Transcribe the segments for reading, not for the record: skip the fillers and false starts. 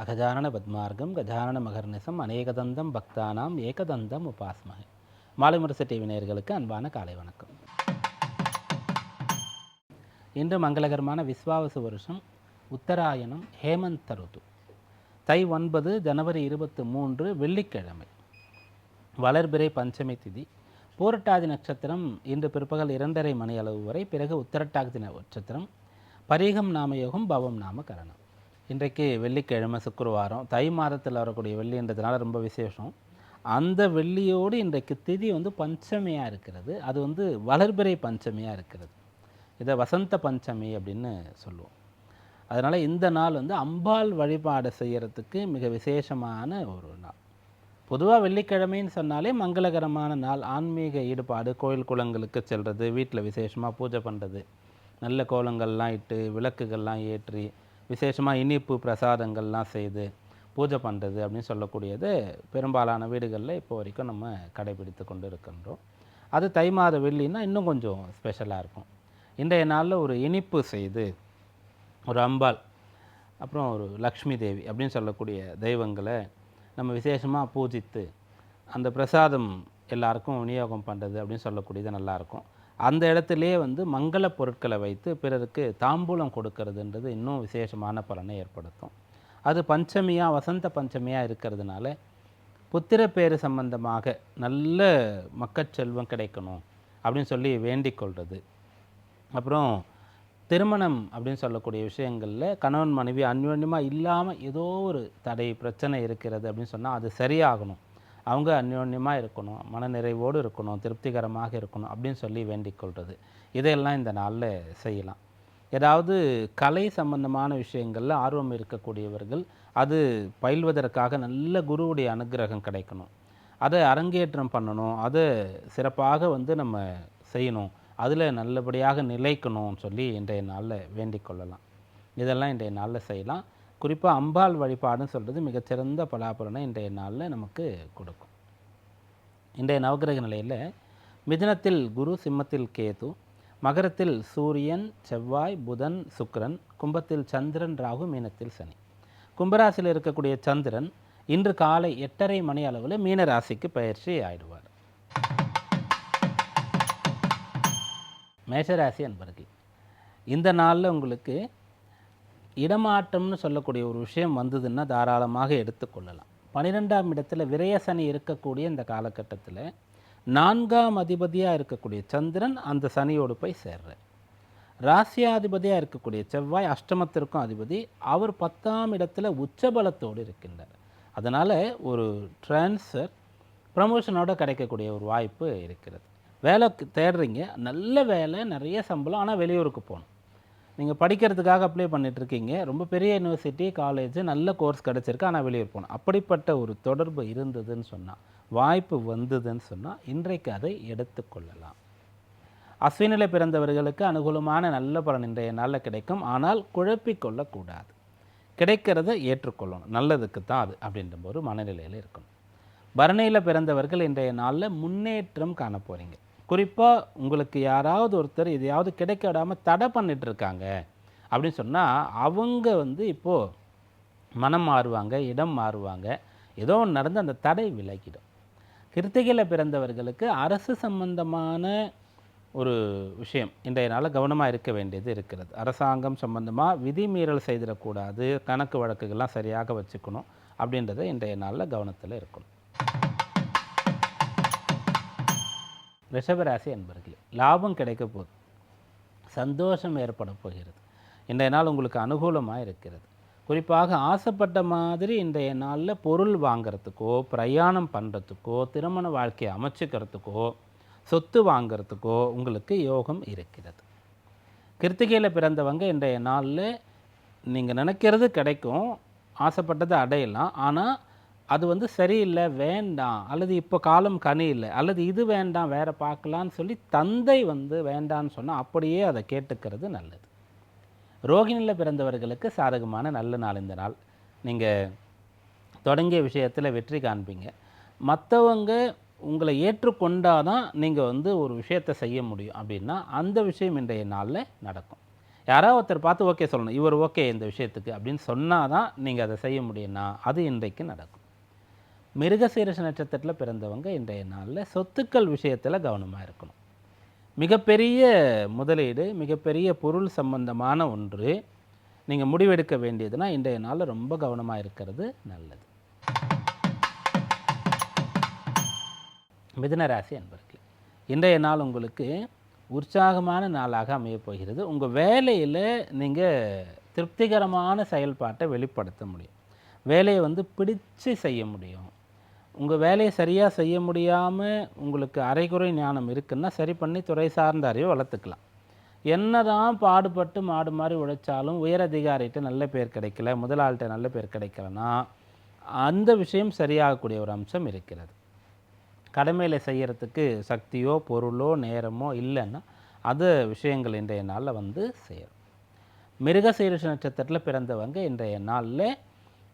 அகஜானன பத்மார்க்கம் கஜானன மகர்நிசம் அநேகதந்தம் பக்தானாம் ஏகதந்தம் உபாஸ்மகே. Malaimurasu TV நேயர்களுக்கு அன்பான காலை வணக்கம். இன்று மங்களகரமான விஸ்வாவசு வருஷம் உத்தராயணம் ஹேமந்த ருது தை 9 ஜனவரி 23 வெள்ளிக்கிழமை, வளர்பிறை பஞ்சமி திதி, பூரட்டாதி நட்சத்திரம் இன்று பிற்பகல் 2:30 மணி அளவு வரை, பிறகு உத்தரட்டாதி நட்சத்திரம், பரீகம் நாமயோகம், பவம் நாம கரணம். இன்றைக்கு வெள்ளிக்கிழமை, சுக்கிரவாரம், தை மாதத்தில் வரக்கூடிய வெள்ளின்றதுனால ரொம்ப விசேஷம். அந்த வெள்ளியோடு இன்றைக்கு திதி பஞ்சமியாக இருக்கிறது. அது வளர்பிறை பஞ்சமியாக இருக்கிறது. இதை வசந்த பஞ்சமி அப்படின்னு சொல்லுவோம். அதனால் இந்த நாள் அம்பாள் வழிபாடு செய்கிறதுக்கு மிக விசேஷமான ஒரு நாள். பொதுவாக வெள்ளிக்கிழமைன்னு சொன்னாலே மங்களகரமான நாள். ஆன்மீக ஈடுபாடு, கோயில் குளங்களுக்கு செல்வது, வீட்டில் விசேஷமாக பூஜை பண்ணுறது, நல்ல கோலங்கள்லாம் இட்டு விளக்குகள்லாம் ஏற்றி விசேஷமாக இனிப்பு பிரசாதங்கள்லாம் செய்து பூஜை பண்ணுறது அப்படின்னு சொல்லக்கூடியது பெரும்பாலான வீடுகளில் இப்போ வரைக்கும் நம்ம கடைபிடித்து கொண்டு இருக்கின்றோம். அது தை மாத வெள்ளின்னா இன்னும் கொஞ்சம் ஸ்பெஷலாக இருக்கும். இன்றைய நாளில் ஒரு இனிப்பு செய்து ஒரு அம்பாள், அப்புறம் ஒரு லக்ஷ்மி தேவி அப்படின்னு சொல்லக்கூடிய தெய்வங்களை நம்ம விசேஷமாக பூஜித்து அந்த எல்லாருக்கும் விநியோகம் பண்ணுறது அப்படின்னு சொல்லக்கூடியது நல்லாயிருக்கும். அந்த இடத்துலையே மங்கள பொருட்களை வைத்து பிறருக்கு தாம்பூலம் கொடுக்கறதுன்றது இன்னும் விசேஷமான பலனை ஏற்படுத்தும். அது பஞ்சமியாக, வசந்த பஞ்சமியாக இருக்கிறதுனால புத்திர பேறு சம்பந்தமாக நல்ல மக்கட்செல்வம் கிடைக்கணும் அப்படின்னு சொல்லி வேண்டிக் கொள்வது. அப்புறம் திருமணம் அப்படின்னு சொல்லக்கூடிய விஷயங்களில் கணவன் மனைவி அந்யோன்யமாக இல்லாமல் ஏதோ ஒரு தடை பிரச்சனை இருக்கிறது அப்படின்னு சொன்னால் அது சரியாகணும், அவங்க அந்யோன்யமாக இருக்கணும், மனநிறைவோடு இருக்கணும், திருப்திகரமாக இருக்கணும் அப்படின்னு சொல்லி வேண்டிக் கொள்வது. இதையெல்லாம் இந்த நாளில் செய்யலாம். ஏதாவது கலை சம்பந்தமான விஷயங்களில் ஆர்வம் இருக்கக்கூடியவர்கள் அது பயில்வதற்காக நல்ல குருவுடைய அனுகிரகம் கிடைக்கணும், அதை அரங்கேற்றம் பண்ணணும், அதை சிறப்பாக நம்ம செய்யணும், அதில் நல்லபடியாக நிலைக்கணும்னு சொல்லி இன்றைய நாளில் வேண்டிக் கொள்ளலாம். இதெல்லாம் இன்றைய நாளில் செய்யலாம். குறிப்பாக அம்பாள் வழிபாடுன்னு சொல்கிறது மிகச்சிறந்த பலாபலனை இன்றைய நாளில் நமக்கு கொடுக்கும். இன்றைய நவகிரக நிலையில் மிதுனத்தில் குரு, சிம்மத்தில் கேது, மகரத்தில் சூரியன், செவ்வாய், புதன், சுக்கிரன், கும்பத்தில் சந்திரன், ராகு, மீனத்தில் சனி. கும்பராசியில் இருக்கக்கூடிய சந்திரன் இன்று காலை 8:30 மணி அளவில் மீன ராசிக்கு பயிற்சி ஆயிடுவார். மேஷராசி அன்பர்கள், இந்த நாளில் உங்களுக்கு இடமாற்றம்னு சொல்லக்கூடிய ஒரு விஷயம் வந்ததுன்னா தாராளமாக எடுத்துக்கொள்ளலாம். 12ஆம் இடத்துல விரயசனி இருக்கக்கூடிய இந்த காலகட்டத்தில் 4ஆம் அதிபதியாக இருக்கக்கூடிய சந்திரன் அந்த சனியோடு போய் சேர்றார். ராசியாதிபதியாக இருக்கக்கூடிய செவ்வாய் அஷ்டமத்திற்கும் அதிபதி, அவர் 10ஆம் இடத்துல உச்சபலத்தோடு இருக்கின்றார். அதனால் ஒரு ட்ரான்ஸ்ஃபர் ப்ரமோஷனோடு கிடைக்கக்கூடிய ஒரு வாய்ப்பு இருக்கிறது. வேலை தேடுறீங்க, நல்ல வேலை, நிறைய சம்பளம், ஆனால் வெளியூருக்கு போகணும். நீங்கள் படிக்கிறதுக்காக அப்ளை பண்ணிகிட்ருக்கீங்க, ரொம்ப பெரிய யூனிவர்சிட்டி, காலேஜ், நல்ல கோர்ஸ் கிடச்சிருக்கு, ஆனால் வெளியூர் போகணும். அப்படிப்பட்ட ஒரு தொடர்பு இருந்ததுன்னு சொன்னால், வாய்ப்பு வந்ததுன்னு சொன்னால் இன்றைக்கு அதை எடுத்துக்கொள்ளலாம். அஸ்வினில் பிறந்தவர்களுக்கு அனுகூலமான நல்ல பலன் இன்றைய நாளில் கிடைக்கும். ஆனால் குழப்பிக்கொள்ளக்கூடாது, கிடைக்கிறத ஏற்றுக்கொள்ளணும், நல்லதுக்கு தான் அது அப்படின்ற ஒரு மனநிலையில் இருக்கணும். பரணியில் பிறந்தவர்கள் இன்றைய நாளில் முன்னேற்றம் காண போகிறீங்க. குறிப்பாக உங்களுக்கு யாராவது ஒருத்தர் எதையாவது கிடைக்க விடாமல் தடை பண்ணிகிட்ருக்காங்க அப்படின்னு சொன்னால் அவங்க இப்போது மனம் மாறுவாங்க, இடம் மாறுவாங்க, ஏதோ ஒன்று நடந்து அந்த தடை விலகிடும். கிருத்திகையில் பிறந்தவர்களுக்கு அரசு சம்பந்தமான ஒரு விஷயம் இன்றைய நாளில் கவனமாக இருக்க வேண்டியது இருக்கிறது. அரசாங்கம் சம்பந்தமாக விதிமீறல் செய்திடக்கூடாது, கணக்கு வழக்குகள்லாம் சரியாக வச்சுக்கணும் அப்படின்றத இன்றைய நாளில் கவனத்தில் இருக்கணும். ரிஷபராசி அன்பர்களே, லாபம் கிடைக்க போகுது, சந்தோஷம் ஏற்பட போகிறது. இன்றைய நாள் உங்களுக்கு அனுகூலமாக இருக்கிறது. குறிப்பாக ஆசைப்பட்ட மாதிரி இன்றைய நாளில் பொருள் வாங்கிறதுக்கோ, பிரயாணம் பண்ணுறதுக்கோ, திருமண வாழ்க்கையை அமைச்சிக்கிறதுக்கோ, சொத்து வாங்கிறதுக்கோ உங்களுக்கு யோகம் இருக்கிறது. கிருத்திகையில் பிறந்தவங்க இன்றைய நாளில் நீங்கள் நினைக்கிறது கிடைக்கும், ஆசைப்பட்டதை அடையலாம். ஆனால் அது சரியில்லை, வேண்டாம், அல்லது இப்போ காலம் கனி இல்லை, அல்லது இது வேண்டாம், வேறு பார்க்கலான்னு சொல்லி தந்தை வேண்டான்னு சொன்னால் அப்படியே அதை கேட்டுக்கிறது நல்லது. ரோகிணியில் பிறந்தவர்களுக்கு சாதகமான நல்ல நாள் இந்த நாள். நீங்கள் தொடங்கிய விஷயத்தில் வெற்றி காண்பீங்க. மற்றவங்க உங்களை ஏற்றுக்கொண்டால் தான் நீங்கள் ஒரு விஷயத்தை செய்ய முடியும் அப்படின்னா அந்த விஷயம் இன்றைய நாளில் நடக்கும். யாராவது ஒருத்தர் பார்த்து ஓகே சொல்லணும், இவர் ஓகே இந்த விஷயத்துக்கு அப்படின்னு சொன்னால் தான் நீங்கள் அதை செய்ய முடியும்னா அது இன்றைக்கு நடக்கும். மிருகசீரிஷ நட்சத்திரத்தில் பிறந்தவங்க இன்றைய நாளில் சொத்துக்கள் விஷயத்தில் கவனமாக இருக்கணும். மிகப்பெரிய முதலீடு, மிகப்பெரிய பொருள் சம்பந்தமான ஒன்று நீங்கள் முடிவெடுக்க வேண்டியதுன்னா இன்றைய நாளில் ரொம்ப கவனமாக இருக்கிறது நல்லது. மிதுன ராசி அன்பர்களே, இன்றைய நாள் உங்களுக்கு உற்சாகமான நாளாக அமையப் போகிறது. உங்கள் வேலையில் நீங்கள் திருப்திகரமான செயல்பாட்டை வெளிப்படுத்த முடியும். வேலையை பிடிச்சு செய்ய முடியும். உங்கள் வேலையை சரியாக செய்ய முடியாமல் உங்களுக்கு அரைகுறை ஞானம் இருக்குன்னா சரி பண்ணி துறை சார்ந்த அறிவை வளர்த்துக்கலாம். என்ன தான் பாடுபட்டு மாடு மாதிரி உழைச்சாலும் உயரதிகாரிகிட்ட நல்ல பேர் கிடைக்கல, முதலாளிகிட்ட நல்ல பேர் கிடைக்கலன்னா அந்த விஷயம் சரியாகக்கூடிய ஒரு அம்சம் இருக்கிறது. கடமையில் செய்கிறதுக்கு சக்தியோ பொருளோ நேரமோ இல்லைன்னா அது விஷயங்கள் இன்றைய நாளில் சேரும். மிருகசீரிஷ நட்சத்திரத்தில் பிறந்தவங்க இன்றைய நாளில்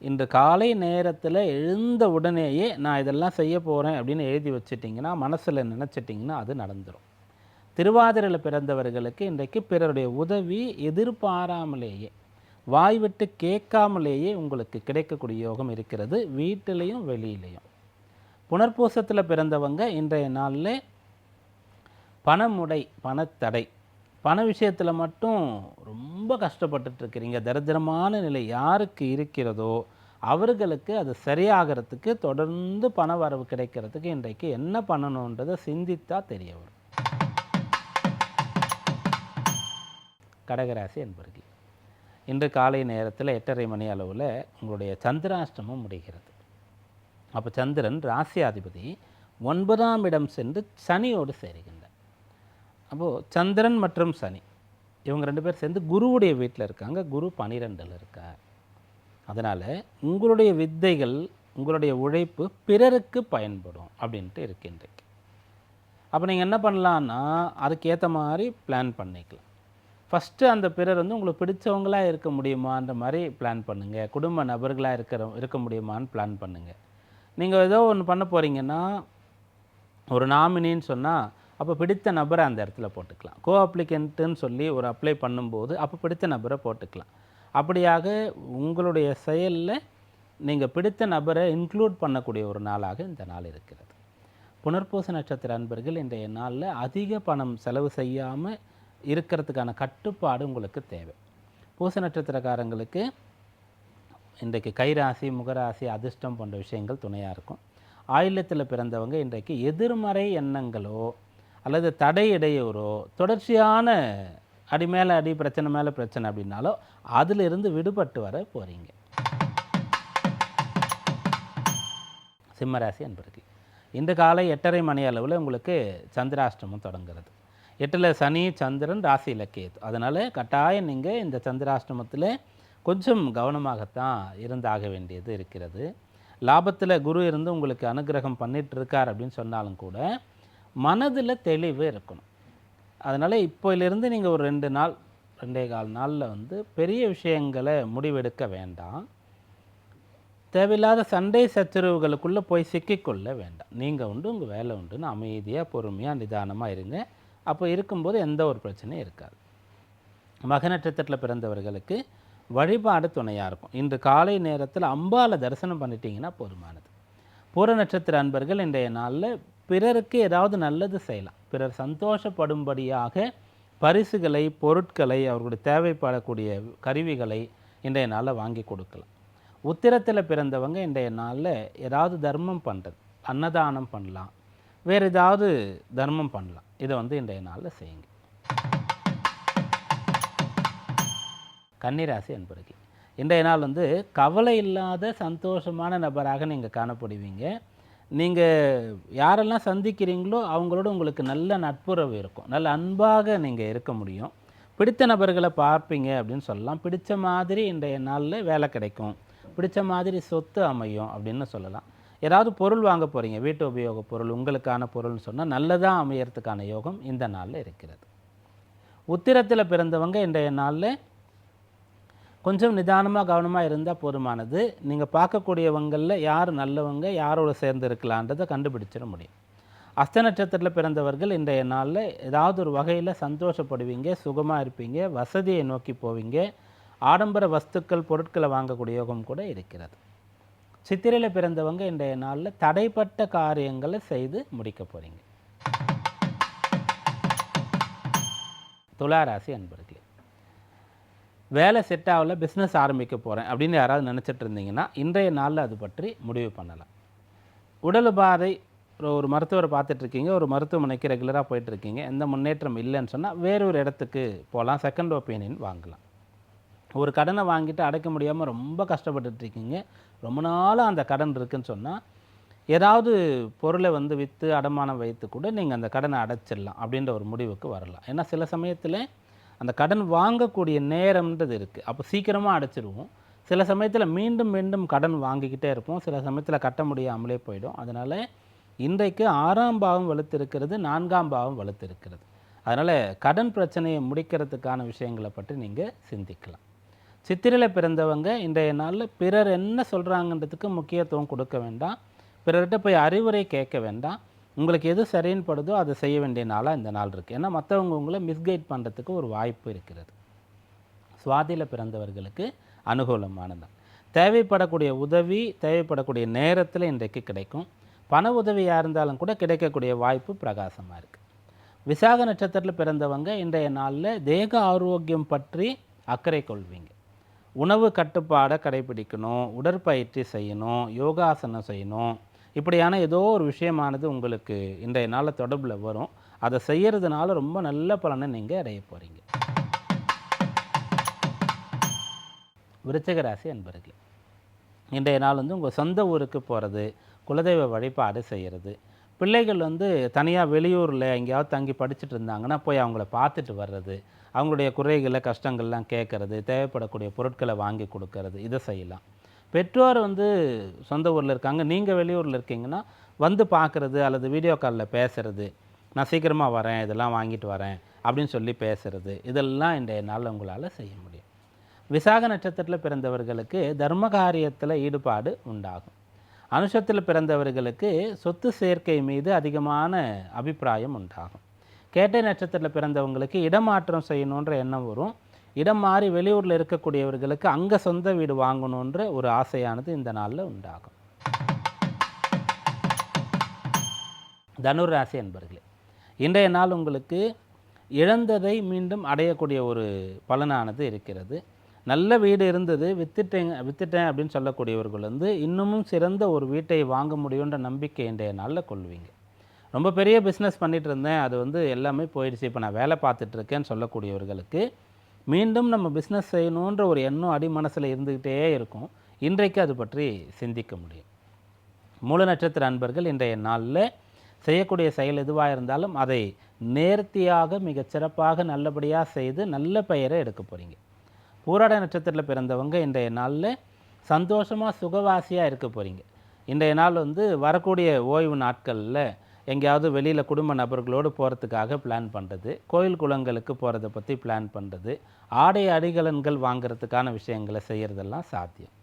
இன்று காலை நேரத்தில் எழுந்த உடனேயே நான் இதெல்லாம் செய்ய போகிறேன் அப்படின்னு எழுதி வச்சிட்டிங்கன்னா, மனசில் நினச்சிட்டிங்கன்னா அது நடந்துடும். திருவாதிரையில் பிறந்தவர்களுக்கு இன்றைக்கு பிறருடைய உதவி எதிர்பாராமலேயே வாய் விட்டு கேட்காமலேயே உங்களுக்கு கிடைக்கக்கூடிய யோகம் இருக்கிறது, வீட்டிலையும் வெளியிலையும். புனர்பூசத்தில் பிறந்தவங்க இன்றைய நாளில் பணமுடை, பணத்தடை, பண விஷயத்தில் மட்டும் ரொம்ப கஷ்டப்பட்டுட்ருக்கிறீங்க. தரித்திரமான நிலை யாருக்கு இருக்கிறதோ அவர்களுக்கு அது சரியாகிறதுக்கு, தொடர்ந்து பண வரவு கிடைக்கிறதுக்கு இன்றைக்கு என்ன பண்ணணுன்றதை சிந்தித்தா தெரிய வரும். கடகராசி என்பர்கள், இன்று காலை நேரத்தில் 8:30 மணி அளவில் உங்களுடைய சந்திராஷ்டமம் முடிகிறது. அப்போ சந்திரன் ராசியாதிபதி 9ஆம் இடம் சென்று சனியோடு சேருகின்றார். அப்போது சந்திரன் மற்றும் சனி இவங்க 2 பேர் சேர்ந்து குருவுடைய வீட்டில் இருக்காங்க. குரு 12ல் இருக்கார். அதனால் உங்களுடைய வித்தைகள், உங்களுடைய உழைப்பு பிறருக்கு பயன்படும் அப்படின்ட்டு இருக்கின்றீங்க. அப்போ நீங்கள் என்ன பண்ணலான்னா அதுக்கேற்ற மாதிரி பிளான் பண்ணிக்கலாம். ஃபஸ்ட்டு அந்த பிறர் உங்களுக்கு பிடிச்சவங்களாக இருக்க முடியுமான்ற மாதிரி பிளான் பண்ணுங்கள். குடும்ப நபர்களாக இருக்க முடியுமான்னு பிளான் பண்ணுங்கள். நீங்கள் ஏதோ ஒன்று பண்ண போகிறீங்கன்னா, ஒரு நாமினின்னு சொன்னால் அப்போ பிடித்த நபரை அந்த இடத்துல போட்டுக்கலாம். கோ அப்ளிகண்ட்டுன்னு சொல்லி ஒரு அப்ளை பண்ணும்போது அப்போ பிடித்த நபரை போட்டுக்கலாம். அப்படியாக உங்களுடைய செயலில் நீங்கள் பிடித்த நபரை இன்க்ளூட் பண்ணக்கூடிய ஒரு நாளாக இந்த நாள் இருக்கிறது. புனர்பூச நட்சத்திர அன்பர்கள் இன்றைய நாளில் அதிக பணம் செலவு செய்யாமல் இருக்கிறதுக்கான கட்டுப்பாடு உங்களுக்கு தேவை. பூச நட்சத்திரக்காரங்களுக்கு இன்றைக்கு கைராசி, முகராசி, அதிர்ஷ்டம் போன்ற விஷயங்கள் துணையாக இருக்கும். ஆயில்யத்தில் பிறந்தவங்க இன்றைக்கு எதிர்மறை எண்ணங்களோ அல்லது தடை இடையூறோ, தொடர்ச்சியான அடி மேலே அடி, பிரச்சனை மேலே பிரச்சனை அப்படின்னாலோ அதிலிருந்து விடுபட்டு வர போகிறீங்க. சிம்மராசி அன்பர்கள், இன்று காலை 8:30 மணி அளவில் உங்களுக்கு சந்திராஷ்டமம் தொடங்குறது. 8ல் சனி, சந்திரன், ராசியில் கேது. அதனால் கட்டாயம் நீங்கள் இந்த சந்திராஷ்டமத்தில் கொஞ்சம் கவனமாகத்தான் இருந்தாக வேண்டியது இருக்கிறது. லாபத்தில் குரு இருந்து உங்களுக்கு அனுகிரகம் பண்ணிகிட்ருக்கார் அப்படின்னு சொன்னாலும் கூட மனதில் தெளிவு இருக்கணும். அதனால் இப்போயிலிருந்து நீங்கள் ஒரு 2 நாள், 2.25 நாளில் பெரிய விஷயங்களை முடிவெடுக்க வேண்டாம். தேவையில்லாத சண்டை சச்சரவுகளுக்குள்ளே போய் சிக்கிக்கொள்ள வேண்டாம். நீங்கள் உண்டு, உங்கள் வேலை உண்டுன்னு அமைதியாக, பொறுமையாக, நிதானமாக இருங்க. அப்போ இருக்கும்போது எந்த ஒரு பிரச்சனையும் இருக்காது. மக நட்சத்திரத்தில் பிறந்தவர்களுக்கு வழிபாடு துணையாக இருக்கும். இன்று காலை நேரத்தில் அம்பாலை தரிசனம் பண்ணிட்டீங்கன்னா போதுமானது. பூர நட்சத்திர அன்பர்கள் இன்றைய நாளில் பிறருக்கு ஏதாவது நல்லது செய்யலாம். பிறர் சந்தோஷப்படும்படியாக பரிசுகளை, பொருட்களை, அவர்களுடைய தேவைப்படக்கூடிய கருவிகளை இன்றைய நாளில் வாங்கி கொடுக்கலாம். உத்திரத்தில் பிறந்தவங்க இன்றைய நாளில் ஏதாவது தர்மம் பண்ணுறது, அன்னதானம் பண்ணலாம், வேறு ஏதாவது தர்மம் பண்ணலாம். இதை இன்றைய நாளில் செய்யுங்க. கன்னிராசி அன்பர்களே, இன்றைய நாள் கவலை இல்லாத சந்தோஷமான நபராக நீங்கள் காணப்படுவீங்க. நீங்கள் யாரெல்லாம் சந்திக்கிறீங்களோ அவங்களோட உங்களுக்கு நல்ல நட்புறவு இருக்கும். நல்ல அன்பாக நீங்கள் இருக்க முடியும். பிடித்த நபர்களை பார்ப்பீங்க அப்படின்னு சொல்லலாம். பிடித்த மாதிரி இன்றைய நாளில் வேலை கிடைக்கும், பிடித்த மாதிரி சொத்து அமையும் அப்படின்னு சொல்லலாம். ஏதாவது பொருள் வாங்க போகிறீங்க, வீட்டு உபயோக பொருள், உங்களுக்கான பொருள்னு சொன்னால் நல்லதாக அமையறதுக்கான யோகம் இந்த நாளில் இருக்கிறது. உத்திரத்தில் பிறந்தவங்க இன்றைய நாளில் கொஞ்சம் நிதானமாக, கவனமாக இருந்தால் போதுமானது. நீங்கள் பார்க்கக்கூடியவங்களில் யார் நல்லவங்க, யாரோட சேர்ந்து இருக்கலான்றதை கண்டுபிடிச்சிட முடியும். அஸ்த நட்சத்திரத்தில் பிறந்தவர்கள் இன்றைய நாளில் ஏதாவது ஒரு வகையில் சந்தோஷப்படுவீங்க, சுகமாக இருப்பீங்க, வசதியை நோக்கி போவீங்க, ஆடம்பர வஸ்துக்கள் பொருட்களை வாங்கக்கூடிய யோகம் கூட இருக்கிறது. சித்திரையில் பிறந்தவங்க இன்றைய நாளில் தடைப்பட்ட காரியங்களை செய்து முடிக்க போகிறீங்க. துலா ராசி அன்பர்களே, வேலை செட் ஆகல, பிஸ்னஸ் ஆரம்பிக்க போகிறேன் அப்படின்னு யாராவது நினச்சிட்டு இருந்தீங்கன்னா இன்றைய நாளில் அது பற்றி முடிவு பண்ணலாம். உடல் உபாதை, ஒரு மருத்துவரை பார்த்துட்ருக்கீங்க, ஒரு மருத்துவமனைக்கு ரெகுலராக போயிட்டுருக்கீங்க, எந்த முன்னேற்றம் இல்லைன்னு சொன்னால் வேறொரு இடத்துக்கு போகலாம், செகண்ட் ஒப்பீனியன் வாங்கலாம். ஒரு கடனை வாங்கிட்டு அடைக்க முடியாமல் ரொம்ப கஷ்டப்பட்டுட்ருக்கீங்க, ரொம்ப நாளாக அந்த கடன் இருக்குதுன்னு சொன்னால் ஏதாவது பொருளை விற்று அடமானம் வைத்து கூட நீங்கள் அந்த கடனை அடைச்சிடலாம் அப்படின்ற ஒரு முடிவுக்கு வரலாம். ஏன்னா சில சமயத்தில் அந்த கடன் வாங்கக்கூடிய நேரம்ன்றது இருக்குது, அப்போ சீக்கிரமாக அடைச்சிடுவோம். சில சமயத்தில் மீண்டும் மீண்டும் கடன் வாங்கிக்கிட்டே இருப்போம், சில சமயத்தில் கட்ட முடியாமலே போயிடும். அதனால் இன்றைக்கு 6ஆம் பாவம் வலுத்திருக்கிறது, 4ஆம் பாவம் வலுத்திருக்கிறது. அதனால் கடன் பிரச்சனையை முடிக்கிறதுக்கான விஷயங்களை பற்றி நீங்கள் சிந்திக்கலாம். சித்திரையில் பிறந்தவங்க இன்றைய நாளில் பிறர் என்ன சொல்கிறாங்கன்றதுக்கு முக்கியத்துவம் கொடுக்க வேண்டாம், பிறர்கிட்ட போய் அறிவுரை கேட்க வேண்டாம். உங்களுக்கு எது சரின்னு படுதோ அதை செய்ய வேண்டிய நாளாக இந்த நாள் இருக்குது. ஏன்னா மற்றவங்க உங்களை மிஸ்கைட் பண்ணுறதுக்கு ஒரு வாய்ப்பு இருக்கிறது. சுவாதியில் பிறந்தவர்களுக்கு அனுகூலமானது. தேவைப்படக்கூடிய உதவி தேவைப்படக்கூடிய நேரத்தில் இன்றைக்கு கிடைக்கும். பண உதவியாக இருந்தாலும் கூட கிடைக்கக்கூடிய வாய்ப்பு பிரகாசமாக இருக்குது. விசாக நட்சத்திரத்தில் பிறந்தவங்க இன்றைய நாளில் தேக ஆரோக்கியம் பற்றி அக்கறை கொள்வீங்க. உணவு கட்டுப்பாடை கடைபிடிக்கணும், உடற்பயிற்சி செய்யணும், யோகாசனம் செய்யணும், இப்படியான ஏதோ ஒரு விஷயமானது உங்களுக்கு இன்றைய நாளில் தொடர்பில் வரும். அதை செய்கிறதுனால ரொம்ப நல்ல பலனை நீங்கள் அடைய போகிறீங்க. விருச்சிக ராசி அன்பர்களே, இன்றைய நாள் உங்கள் சொந்த ஊருக்கு போகிறது, குலதெய்வ வழிபாடு செய்கிறது, பிள்ளைகள் தனியாக வெளியூரில் எங்கேயாவது தங்கி படிச்சுட்டு இருந்தாங்கன்னா போய் அவங்கள பார்த்துட்டு வர்றது, அவங்களுடைய குறைகளை கஷ்டங்கள்லாம் கேட்குறது, தேவைப்படக்கூடிய பொருட்களை வாங்கி கொடுக்கறது, இதை செய்யலாம். பெற்றோர் சொந்த ஊரில் இருக்காங்க, நீங்கள் வெளியூரில் இருக்கீங்கன்னா பார்க்குறது அல்லது வீடியோ காலில் பேசுகிறது, நான் சீக்கிரமாக வரேன், இதெல்லாம் வாங்கிட்டு வரேன் அப்படின்னு சொல்லி பேசுகிறது, இதெல்லாம் இன்றைய நாளில் உங்களால் செய்ய முடியும். விசாக நட்சத்திரத்தில் பிறந்தவர்களுக்கு தர்ம காரியத்தில் ஈடுபாடு உண்டாகும். அனுஷத்தில் பிறந்தவர்களுக்கு சொத்து சேர்க்கை மீது அதிகமான அபிப்பிராயம் உண்டாகும். கேட்டை நட்சத்திரத்தில் பிறந்தவங்களுக்கு இடமாற்றம் செய்யணுன்ற எண்ணம் வரும். இடம் மாறி வெளியூரில் இருக்கக்கூடியவர்களுக்கு அங்கே சொந்த வீடு வாங்கணுன்ற ஒரு ஆசையானது இந்த நாளில் உண்டாகும். தனுர் ராசி என்பர்களே, இன்றைய நாள் உங்களுக்கு இழந்ததை மீண்டும் அடையக்கூடிய ஒரு பலனானது இருக்கிறது. நல்ல வீடு இருந்தது, வித்துட்டேன் அப்படின்னு சொல்லக்கூடியவர்கள் இன்னமும் சிறந்த ஒரு வீட்டை வாங்க முடியுன்ற நம்பிக்கை இன்றைய நாளில் கொள்வீங்க. ரொம்ப பெரிய பிஸ்னஸ் பண்ணிகிட்டு இருந்தேன், அது எல்லாமே போயிடுச்சு, இப்போ நான் வேலை பார்த்துட்ருக்கேன்னு சொல்லக்கூடியவர்களுக்கு மீண்டும் நம்ம பிஸ்னஸ் செய்யணுன்ற ஒரு எண்ணம் அடி மனசில் இருந்துக்கிட்டே இருக்கும். இன்றைக்கு அது பற்றி சிந்திக்க முடியும். மூல நட்சத்திர அன்பர்கள் இன்றைய நாளில் செய்யக்கூடிய செயல் எதுவாக இருந்தாலும் அதை நேர்த்தியாக மிகச்சிறப்பாக நல்லபடியாக செய்து நல்ல பெயரை எடுக்க போகிறீங்க. பூராட நட்சத்திரத்தில் பிறந்தவங்க இன்றைய நாளில் சந்தோஷமாக சுகவாசியாக இருக்க போகிறீங்க. இன்றைய நாள் வரக்கூடிய ஓய்வு நாட்களில் எங்கேயாவது வெளியில் குடும்ப நபர்களோடு போகிறதுக்காக பிளான் பண்ணுறது, கோயில் குளங்களுக்கு போகிறத பற்றி பிளான் பண்ணுறது, ஆடை அடிகலன்கள் வாங்கிறதுக்கான விஷயங்களை செய்கிறதெல்லாம் சாத்தியம்.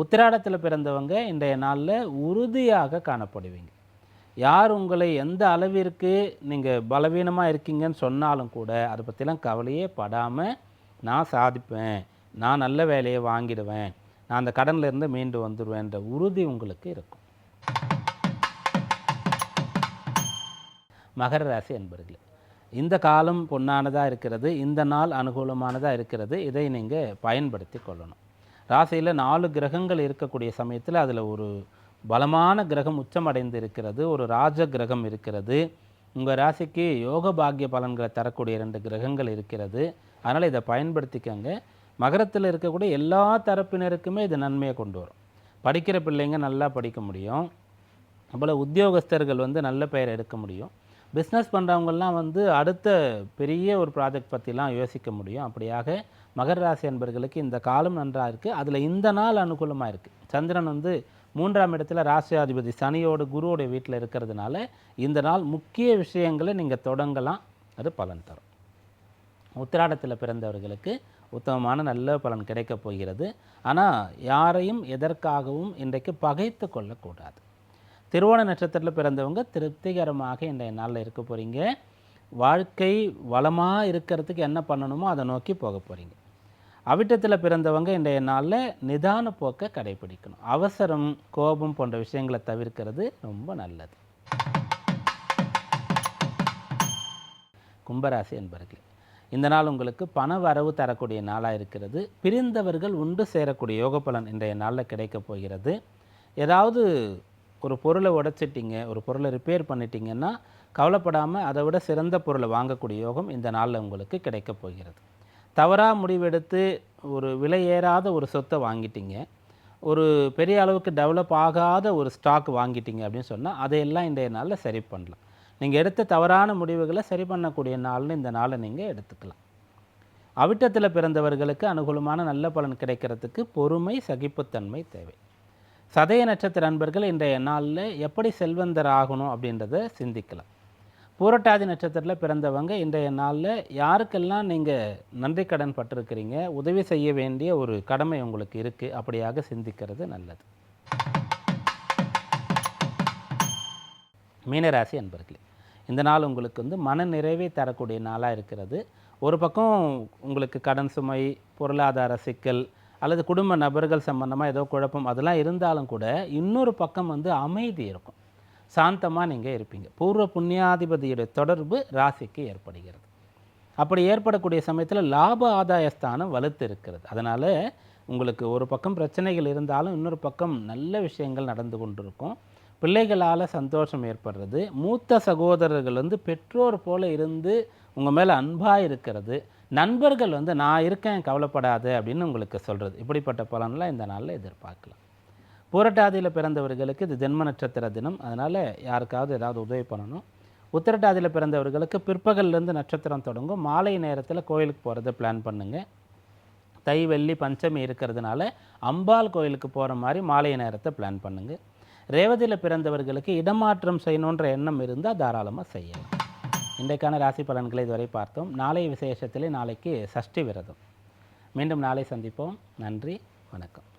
உத்திராடத்தில் பிறந்தவங்க இன்றைய நாளில் உறுதியாக காணப்படுவீங்க. யார் உங்களை எந்த அளவிற்கு நீங்கள் பலவீனமாக இருக்கீங்கன்னு சொன்னாலும் கூட அதை பற்றிலாம் கவலையே படாமல் நான் சாதிப்பேன், நான் நல்ல வேலையை வாங்கிடுவேன், நான் அந்த கடனிலேருந்து மீண்டு வந்துடுவேன்ற உறுதி உங்களுக்கு இருக்கும். மகர ராசி அன்பர்களே, இந்த காலம் பொன்னானதாக இருக்கிறது, இந்த நாள் அனுகூலமானதாக இருக்கிறது, இதை நீங்கள் பயன்படுத்தி கொள்ளணும். ராசியில் 4 கிரகங்கள் இருக்கக்கூடிய சமயத்தில் அதில் ஒரு பலமான கிரகம் உச்சமடைந்து இருக்கிறது, ஒரு ராஜ கிரகம் இருக்கிறது. உங்கள் ராசிக்கு யோக பாக்கிய பலன்களை தரக்கூடிய 2 கிரகங்கள் இருக்கிறது. அதனால் இதை பயன்படுத்திக்கங்க. மகரத்தில் இருக்கக்கூடிய எல்லா தரப்பினருக்குமே இது நன்மையை கொண்டு வரும். படிக்கிற பிள்ளைங்க நல்லா படிக்க முடியும், அப்போல் உத்தியோகஸ்தர்கள் நல்ல பெயர் எடுக்க முடியும், பிஸ்னஸ் பண்ணுறவங்கெல்லாம் அடுத்த பெரிய ஒரு ப்ராஜெக்ட் பற்றிலாம் யோசிக்க முடியும். அப்படியாக மகர ராசி அன்பர்களுக்கு இந்த காலம் நன்றாக இருக்குது. அதில் இந்த நாள் அனுகூலமாக இருக்குது. சந்திரன் 3ஆம் இடத்துல ராசியாதிபதி சனியோடு குருவோடைய வீட்டில் இருக்கிறதுனால இந்த நாள் முக்கிய விஷயங்களை நீங்கள் தொடங்கலாம், அது பலன் தரும். உத்திராடத்தில் பிறந்தவர்களுக்கு உத்தமமான நல்ல பலன் கிடைக்கப் போகிறது. ஆனால் யாரையும் எதற்காகவும் இன்றைக்கு பகைத்து கொள்ளக்கூடாது. திருவோண நட்சத்திரத்தில் பிறந்தவங்க திருப்திகரமாக இன்றைய நாளில் இருக்க போகிறீங்க. வாழ்க்கை வளமாக இருக்கிறதுக்கு என்ன பண்ணணுமோ அதை நோக்கி போக போகிறீங்க. அவிட்டத்தில் பிறந்தவங்க இன்றைய நாளில் நிதான போக்கை கடைபிடிக்கணும். அவசரம், கோபம் போன்ற விஷயங்களை தவிர்க்கிறது ரொம்ப நல்லது. கும்பராசி என்பர்களே, இந்த நாள் உங்களுக்கு பண வரவு தரக்கூடிய நாளாக இருக்கிறது. பிரிந்தவர்கள் உண்டு சேரக்கூடிய யோக பலன் இன்றைய நாளில் கிடைக்கப் போகிறது. ஏதாவது ஒரு பொருளை உடைச்சிட்டிங்க, ஒரு பொருளை ரிப்பேர் பண்ணிட்டீங்கன்னா கவலைப்படாமல் அதை விட சிறந்த பொருளை வாங்கக்கூடிய யோகம் இந்த நாளில் உங்களுக்கு கிடைக்கப் போகிறது. தவறாக முடிவெடுத்து ஒரு விலை ஏறாத ஒரு சொத்தை வாங்கிட்டீங்க, ஒரு பெரிய அளவுக்கு டெவலப் ஆகாத ஒரு ஸ்டாக் வாங்கிட்டீங்க அப்படின்னு சொன்னால் அதையெல்லாம் இன்றைய நாளில் சரி பண்ணலாம். நீங்கள் எடுத்த தவறான முடிவுகளை சரி பண்ணக்கூடிய நாள்னு இந்த நாளை நீங்கள் எடுத்துக்கலாம். அவிட்டத்தில் பிறந்தவர்களுக்கு அனுகூலமான நல்ல பலன் கிடைக்கிறதுக்கு பொறுமை, சகிப்புத்தன்மை தேவை. சதய நட்சத்திர அன்பர்கள் இன்றைய நாளில் எப்படி செல்வந்தர் ஆகணும் அப்படின்றத சிந்திக்கலாம். பூரட்டாதி நட்சத்திரத்தில் பிறந்தவங்க இன்றைய நாளில் யாருக்கெல்லாம் நீங்கள் நன்றி கடன் பட்டிருக்கிறீங்க, உதவி செய்ய வேண்டிய ஒரு கடமை உங்களுக்கு இருக்குது, அப்படியாக சிந்திக்கிறது நல்லது. மீனராசி அன்பர்களே, இந்த நாள் உங்களுக்கு மன நிறைவை தரக்கூடிய நாளாக இருக்கிறது. ஒரு பக்கம் உங்களுக்கு கடன் சுமை, பொருளாதார சிக்கல் அல்லது குடும்ப நபர்கள் சம்பந்தமாக ஏதோ குழப்பம் அதெல்லாம் இருந்தாலும் கூட இன்னொரு பக்கம் அமைதி இருக்கும். சாந்தமாக நீங்கள் இருப்பீங்க. பூர்வ புண்ணியாதிபதியுடைய தொடர்பு ராசிக்கு ஏற்படுகிறது. அப்படி ஏற்படக்கூடிய சமயத்தில் லாப ஆதாயஸ்தானம் வலுத்து இருக்கிறது. அதனால் உங்களுக்கு ஒரு பக்கம் பிரச்சனைகள் இருந்தாலும் இன்னொரு பக்கம் நல்ல விஷயங்கள் நடந்து கொண்டிருக்கும். பிள்ளைகளால் சந்தோஷம் ஏற்படுறது. மூத்த சகோதரர்கள் பெற்றோர் போல இருந்து உங்கள் மேலே அன்பாக இருக்கிறது. நண்பர்கள் நான் இருக்கேன் கவலைப்படாது அப்படின்னு உங்களுக்கு சொல்கிறது. இப்படிப்பட்ட பலன்லாம் இந்த நாளில் எதிர்பார்க்கலாம். பூரட்டாதியில் பிறந்தவர்களுக்கு இது ஜென்ம நட்சத்திர தினம். அதனால் யாருக்காவது ஏதாவது உதவி பண்ணணும். உத்திரட்டாதியில் பிறந்தவர்களுக்கு பிற்பகல்லேருந்து நட்சத்திரம் தொடங்கும். மாலை நேரத்தில் கோயிலுக்கு போகிறத பிளான் பண்ணுங்கள். தை, வெள்ளி, பஞ்சமி இருக்கிறதுனால அம்பாள் கோயிலுக்கு போகிற மாதிரி மாலை நேரத்தை பிளான் பண்ணுங்கள். ரேவதியில் பிறந்தவர்களுக்கு இடமாற்றம் செய்யணுன்ற எண்ணம் இருந்தால் தாராளமாக செய்யலாம். இன்றைக்கான ராசி பலன்களை இதுவரை பார்த்தோம். நாளைய விசேஷத்திலே நாளைக்கு சஷ்டி விரதம். மீண்டும் நாளை சந்திப்போம். நன்றி, வணக்கம்.